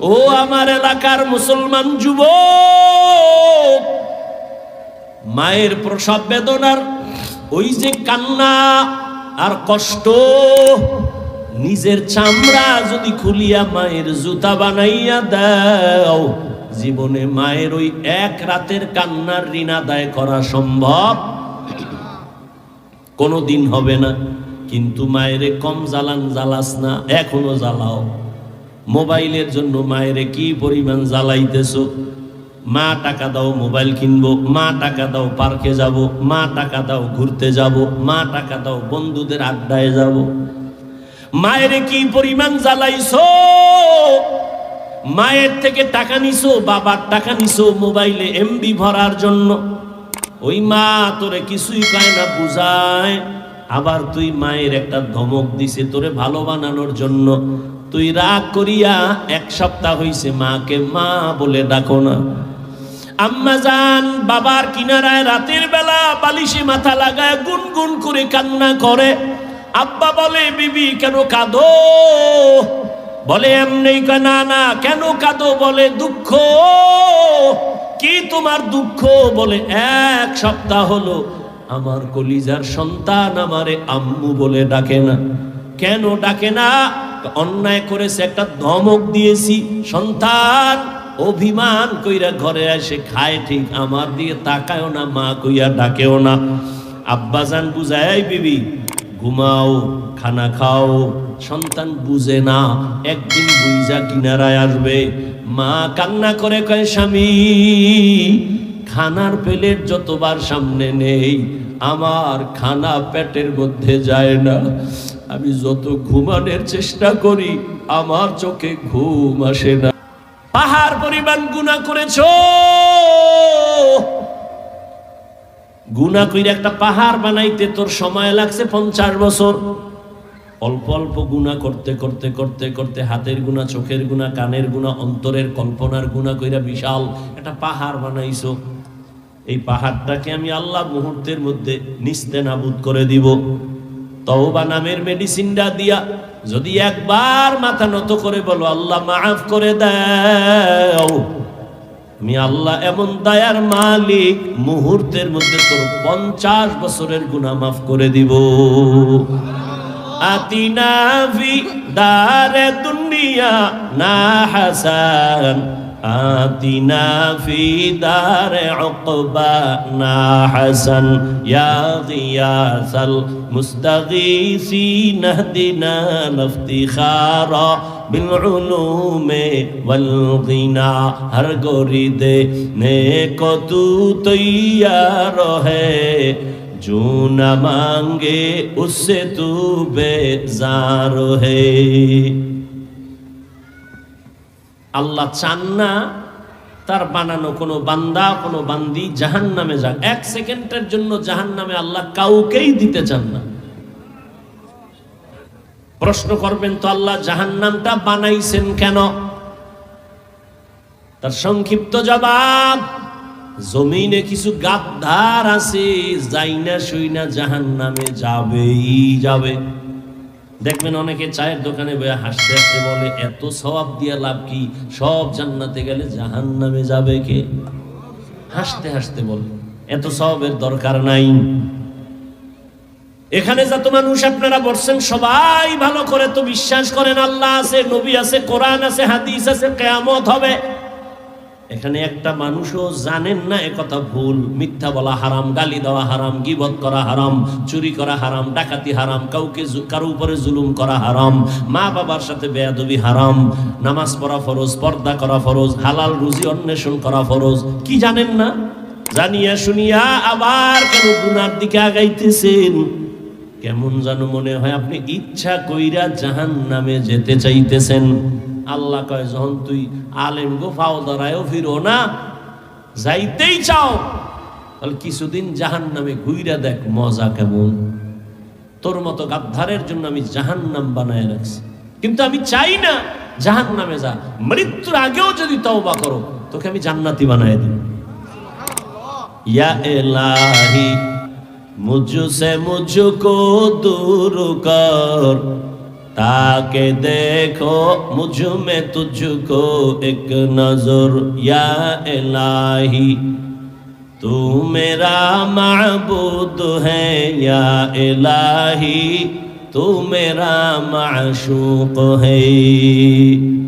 ও আমার এলাকার মুসলমান যুবক, মায়ের প্রসব বেদনার ওই যে কান্না আর কষ্ট, নিজের চামড়া যদি খুলিয়া মায়ের জুতা বানাইয়া দাও, জীবনে মায়ের ওই এক রাতের কান্নার ঋণ আদায় করা সম্ভব কোনোদিন হবে না। কিন্তু মায়েরে কম জ্বালান জ্বালাস না, এখনো জ্বালাও। মোবাইলের জন্য মায়েরে কি পরিমাণ জ্বালাইতেছো। মা টাকা দাও মোবাইল কিনবো, মা টাকা দাও পার্কে যাব, মা টাকা দাও ঘুরতে যাব, মা টাকা দাও বন্ধুদের আড্ডায় যাব। মায়েরে কি পরিমাণ জ্বালাইছো। মায়ের থেকে টাকা নিছো, বাবার টাকা নিছো মোবাইলে এমবি ভরার জন্য। ওই মা তোরে কিছুই কয় না, বুঝায়। আবার তুই মায়ের একটা ধমক দিছে তোরে ভালো বানানোর জন্য। তুই রাগ করিয়া এক সপ্তাহ হইছে মাকে মা বলে ডাকো না। আম্মা জান বাবার কিনারায় রাতের বেলা বালিশে মাথা লাগায় গুনগুন করে কান্না করে। আব্বা বলে, বিবি কেন কাঁদো? বলে এমনি। না না, কেন কাঁদো? বলে দুঃখ। কি তোমার দুঃখ? বলে এক সপ্তাহ হলো আমার কলিজার সন্তান আমারে আম্মু বলে ডাকে না। কেন ডাকে না? অন্যায় করেছে, একটা ধমক দিয়েছি। সন্তান অভিমান কইরা ঘরে এসে খায় ঠিক, আমার দিয়ে তাকায়ও না, মা কইয়া ডাকেও না। আব্বাজান বুঝায়, বিবি ঘুমাও, খানা খাও। সন্তান বুঝে না, একদিন বুঝা কিনারায় আসবে। মা কান্না করে কয়, স্বামী খানার প্লেট যতবার সামনে নেই আমার খানা পেটের মধ্যে যায় না। আমি যত ঘুমানোর চেষ্টা করি আমার চোখে ঘুম আসে না। পাহাড় পরিমাণ গুনাহ করেছো। গুনাহ কইরা একটা পাহাড় বানাইতে তোর সময় লাগছে 50 বছর। অল্প অল্প গুনাহ করতে করতে করতে করতে হাতের গুনাহ, চোখের গুনাহ, কানের গুনাহ, অন্তরের কল্পনার গুনাহ কইরা বিশাল একটা পাহাড় বানাইছো। এই পাহাড়টাকে আমি আল্লাহ মুহূর্তের মধ্যে নিস্তেনাবুদ করে দিব। তওবা নামের মেডিসিনটা দিয়া যদি একবার মাথা নত করে বলো, আল্লাহ মাফ করে দাও, আমি আল্লাহ এমন দয়ার মালিক, মুহূর্তের মধ্যে তোর 50 বছরের গুনাহ মাফ করে দিব। আতিনা ফি দারে দুনিয়া না হাসান, আতিনা ফি দারে উকবা না হাসান, ইয়া গিয়াসাল মুস্তাগীসিন ইহদিনা লিফতিখারা বিল উলুমে ওয়াল গিনা। হর গরিদে নেকো তু তৈয়ার হে, जो न मांगे उससे तू बेजार है। আল্লাহ চান না তার বানানো কোনো বান্দা, কোনো বান্দি জাহান্নামে যাক। 1 সেকেন্ডের জন্য জাহান্নামে আল্লাহ কাউকেই দিতে চান না। প্রশ্ন করবেন তো আল্লাহ জাহান্নামটা বানাইছেন কেন? তার সংক্ষিপ্ত জবাব, জমিনে কিছু গাদ্দার আছে, যাইনা শুইনা জাহান্নামে যাবেই যাবে। দেখবেন অনেকে চায়ের দোকানে বসে হাসতে হাসতে বলে, এত সওয়াব দিয়া লাভ কি, সব জান্নাতে গেলে জাহান্নামে যাবে কে? হাসতে হাসতে বলে, এত সওয়াবের দরকার নাই। এখানে যত মানুষ আপনারা বলছেন সবাই ভালো করে তো বিশ্বাস করেন আল্লাহ আছে, নবী আছে, কোরআন আছে, হাদিস আছে, কিয়ামত হবে। এখানে একটা মানুষও জানেন না একথা ভুল। মিথ্যা বলা হারাম, গালি দেওয়া হারাম, গীবত করা হারাম, চুরি করা হারাম, ডাকাতি হারাম, কারো উপরে জুলুম করা হারাম, মা বাবার সাথে বেয়াদবি হারাম, নামাজ পড়া ফরজ, পর্দা করা ফরজ, হালাল রুজি অন্বেষণ করা ফরজ। কি জানেন না? জানিয়া শুনিয়া আবার কেন গুনার দিকে আগাইতেছেন? কেমন যেন মনে হয় আপনি ইচ্ছা কইরা জাহান্নামে যেতে চাইতেছেন। আল্লাহ কয়, যখন তুই আলেম গো ফাও ধরায়ও ফিরো না, যাইতেই চাও, তাহলে কিছুদিন জাহান্নামে ঘুইরা দেখ মজা কেমন। তোর মতো গাদ্দারের জন্য আমি জাহান্নাম বানায় রাখছি, কিন্তু আমি চাই না জাহান্নামে যা। মৃত্যুর আগেও যদি তওবা করো, তোকে আমি জান্নাতি বানায় দিব। ইয়া ইলাহি মুঝসে মুঝকো দূর কর, ताके देखो मुझ में तुझको एक नजर या इलाही तू मेरा माबूद है या इलाही तू मेरा माशूक है